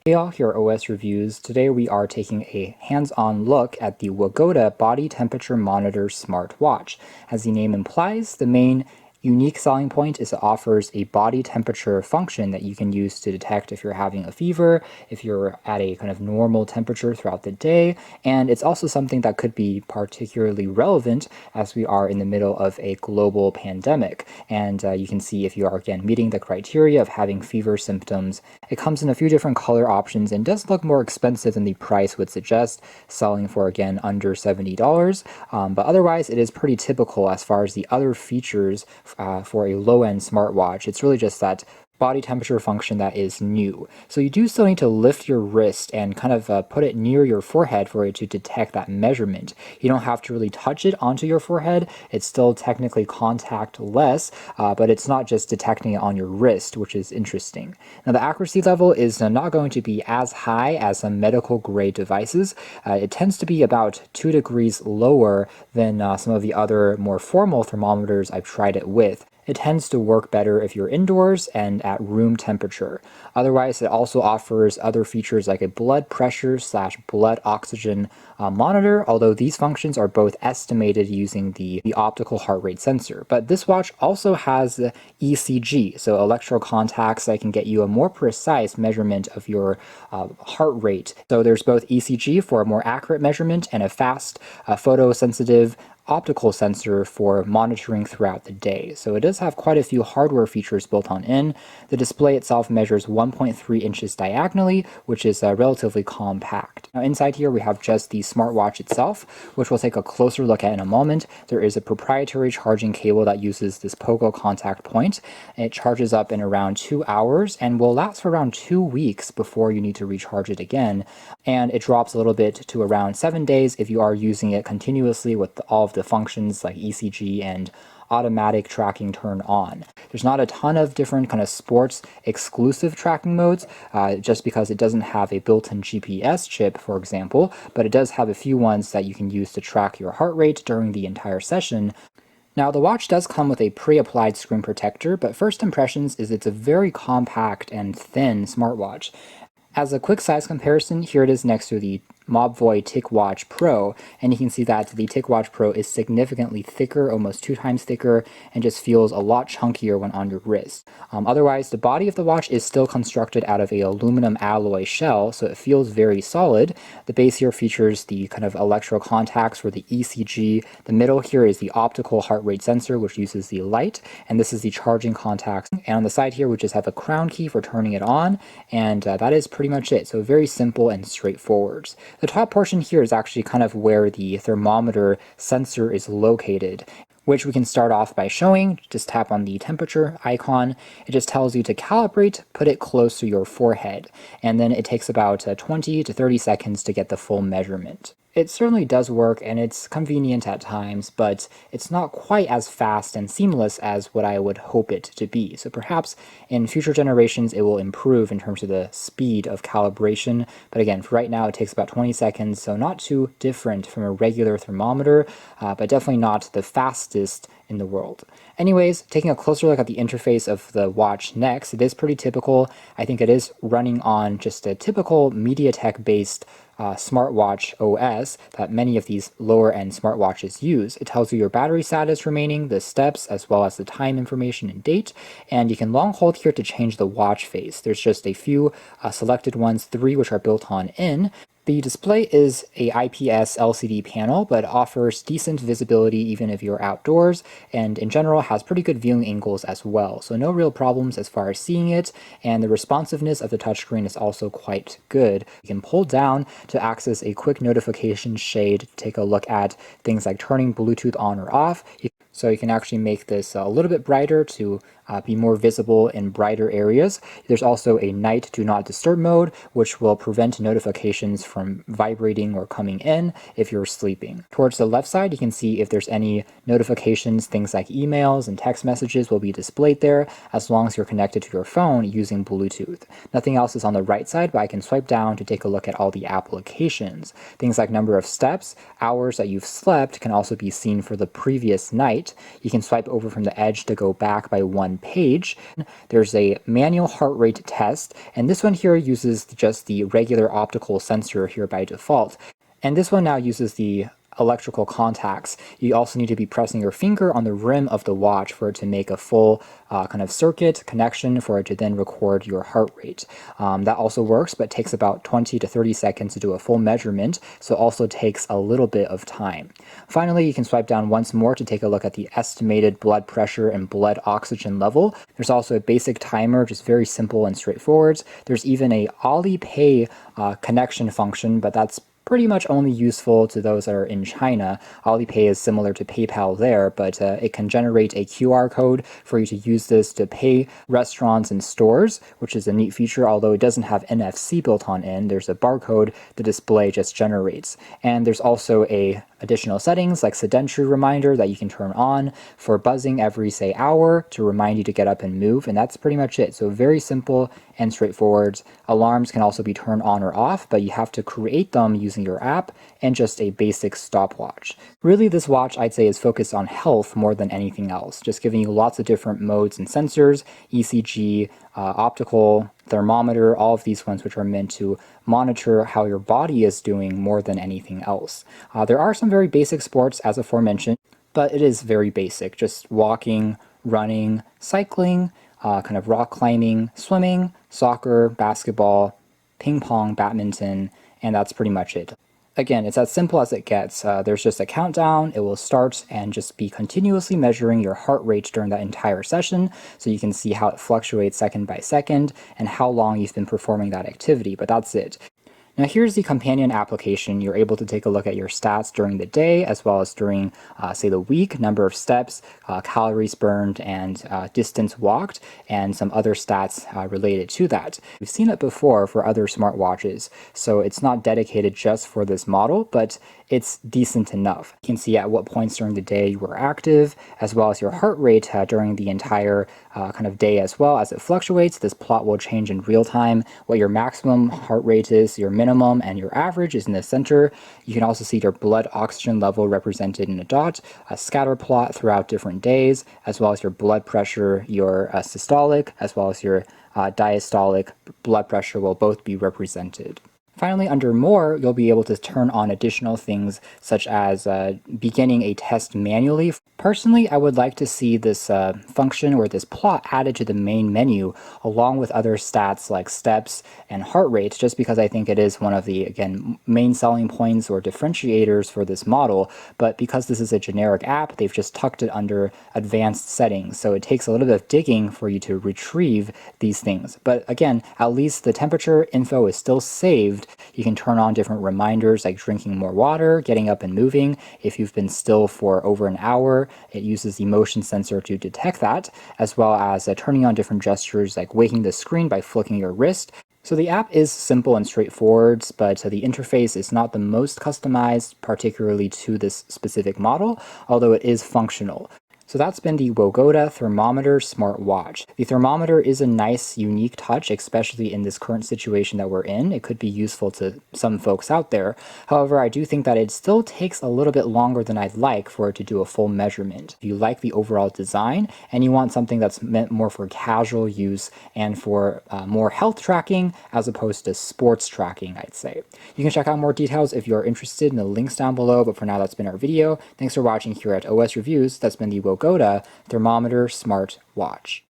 Hey all, here are OS Reviews. Today we are taking a hands-on look at the Wogata Body Temperature Monitor smartwatch. As the name implies, the main unique selling point is it offers a body temperature function that you can use to detect if you're having a fever, if you're at a kind of normal temperature throughout the day, and it's also something that could be particularly relevant as we are in the middle of a global pandemic. And you can see if you are, again, meeting the criteria of having fever symptoms. It comes in a few different color options and does look more expensive than the price would suggest, selling for, again, under $70. But otherwise, it is pretty typical as far as the other features for a low-end smartwatch. It's really just that body temperature function that is new. So you do still need to lift your wrist and kind of put it near your forehead for it to detect that measurement. You don't have to really touch it onto your forehead. It's still technically contact-less, but it's not just detecting it on your wrist, which is interesting. Now the accuracy level is not going to be as high as some medical-grade devices. It tends to be about 2 degrees lower than some of the other more formal thermometers I've tried it with. It tends to work better if you're indoors and at room temperature. Otherwise, it also offers other features like a blood pressure / blood oxygen monitor, although these functions are both estimated using the optical heart rate sensor. But this watch also has the ECG, so electro contacts that can get you a more precise measurement of your heart rate. So there's both ECG for a more accurate measurement and a fast photosensitive optical sensor for monitoring throughout the day. So it does have quite a few hardware features built on in. The display itself measures 1.3 inches diagonally, which is relatively compact. Now inside here we have just the smartwatch itself, which we'll take a closer look at in a moment. There is a proprietary charging cable that uses this pogo contact point. It charges up in around 2 hours and will last for around 2 weeks before you need to recharge it again. And it drops a little bit to around 7 days if you are using it continuously with all of the functions like ECG and automatic tracking turned on. There's not a ton of different kind of sports exclusive tracking modes, just because it doesn't have a built-in GPS chip, for example, but it does have a few ones that you can use to track your heart rate during the entire session. Now, the watch does come with a pre-applied screen protector, but first impressions is it's a very compact and thin smartwatch. As a quick size comparison, here it is next to the Mobvoi TicWatch Pro, and you can see that the TicWatch Pro is significantly thicker, almost 2 times thicker, and just feels a lot chunkier when on your wrist. Otherwise, the body of the watch is still constructed out of a aluminum alloy shell, so it feels very solid. The base here features the kind of electro contacts for the ECG. The middle here is the optical heart rate sensor, which uses the light, and this is the charging contacts. And on the side here, we just have a crown key for turning it on, and that is pretty much it. So very simple and straightforward. The top portion here is actually kind of where the thermometer sensor is located, which we can start off by showing. Just tap on the temperature icon. It just tells you to calibrate, put it close to your forehead, and then it takes about 20 to 30 seconds to get the full measurement. It certainly does work, and it's convenient at times, but it's not quite as fast and seamless as what I would hope it to be. So perhaps in future generations it will improve in terms of the speed of calibration, but again, for right now it takes about 20 seconds, so not too different from a regular thermometer, but definitely not the fastest in the world. Anyways, taking a closer look at the interface of the watch next, it is pretty typical. I think it is running on just a typical MediaTek-based smartwatch OS that many of these lower-end smartwatches use. It tells you your battery status remaining, the steps, as well as the time information and date, and you can long hold here to change the watch face. There's just a few selected ones, 3 which are built on in. The display is a IPS LCD panel, but offers decent visibility even if you're outdoors, and in general has pretty good viewing angles as well. So no real problems as far as seeing it, and the responsiveness of the touchscreen is also quite good. You can pull down to access a quick notification shade to take a look at things like turning Bluetooth on or off. So you can actually make this a little bit brighter to be more visible in brighter areas. There's also a night do not disturb mode, which will prevent notifications from vibrating or coming in if you're sleeping. Towards the left side, you can see if there's any notifications, things like emails and text messages will be displayed there as long as you're connected to your phone using Bluetooth. Nothing else is on the right side, but I can swipe down to take a look at all the applications. Things like number of steps, hours that you've slept can also be seen for the previous night. You can swipe over from the edge to go back by 1 one page. There's a manual heart rate test, and this one here uses just the regular optical sensor here by default. And this one now uses the electrical contacts. You also need to be pressing your finger on the rim of the watch for it to make a full kind of circuit connection for it to then record your heart rate. That also works, but takes about 20 to 30 seconds to do a full measurement, so it also takes a little bit of time. Finally, you can swipe down once more to take a look at the estimated blood pressure and blood oxygen level. There's also a basic timer, just very simple and straightforward. There's even a Alipay connection function, but that's pretty much only useful to those that are in China. Alipay is similar to PayPal there, but it can generate a QR code for you to use this to pay restaurants and stores, which is a neat feature, although it doesn't have NFC built on in. There's a barcode the display just generates. And there's also a additional settings like sedentary reminder that you can turn on for buzzing every, say, hour to remind you to get up and move, and that's pretty much it. So very simple and straightforward. Alarms can also be turned on or off, but you have to create them using your app and just a basic stopwatch. Really, this watch, I'd say, is focused on health more than anything else, just giving you lots of different modes and sensors, ECG, optical, thermometer, all of these ones which are meant to monitor how your body is doing more than anything else. There are some very basic sports, as aforementioned, but it is very basic, just walking, running, cycling, kind of rock climbing, swimming, soccer, basketball, ping pong, badminton, and that's pretty much it. Again, it's as simple as it gets. There's just a countdown, it will start and just be continuously measuring your heart rate during that entire session, so you can see how it fluctuates second by second and how long you've been performing that activity, but that's it. Now here's the companion application. You're able to take a look at your stats during the day as well as during, say, the week, number of steps, calories burned, and distance walked, and some other stats related to that. We've seen it before for other smartwatches, so it's not dedicated just for this model, but it's decent enough. You can see at what points during the day you were active, as well as your heart rate during the entire kind of day as well. As it fluctuates, this plot will change in real time. What your maximum heart rate is, your minimum, and your average is in the center. You can also see your blood oxygen level represented in a dot, a scatter plot throughout different days, as well as your blood pressure, your systolic, as well as your diastolic blood pressure will both be represented. Finally, under More, you'll be able to turn on additional things such as beginning a test manually. Personally, I would like to see this function or this plot added to the main menu along with other stats like steps and heart rate, just because I think it is one of the, again, main selling points or differentiators for this model. But because this is a generic app, they've just tucked it under advanced settings. So it takes a little bit of digging for you to retrieve these things. But again, at least the temperature info is still saved. You can turn on different reminders like drinking more water, getting up and moving. If you've been still for over an hour, it uses the motion sensor to detect that, as well as turning on different gestures like waking the screen by flicking your wrist. So the app is simple and straightforward, but the interface is not the most customized, particularly to this specific model, although it is functional. So that's been the Wogata thermometer smartwatch. The thermometer is a nice, unique touch, especially in this current situation that we're in. It could be useful to some folks out there. However, I do think that it still takes a little bit longer than I'd like for it to do a full measurement. If you like the overall design and you want something that's meant more for casual use and for more health tracking as opposed to sports tracking, I'd say. You can check out more details if you're interested in the links down below, but for now that's been our video. Thanks for watching here at OS Reviews. That's been the Wogata thermometer smart watch.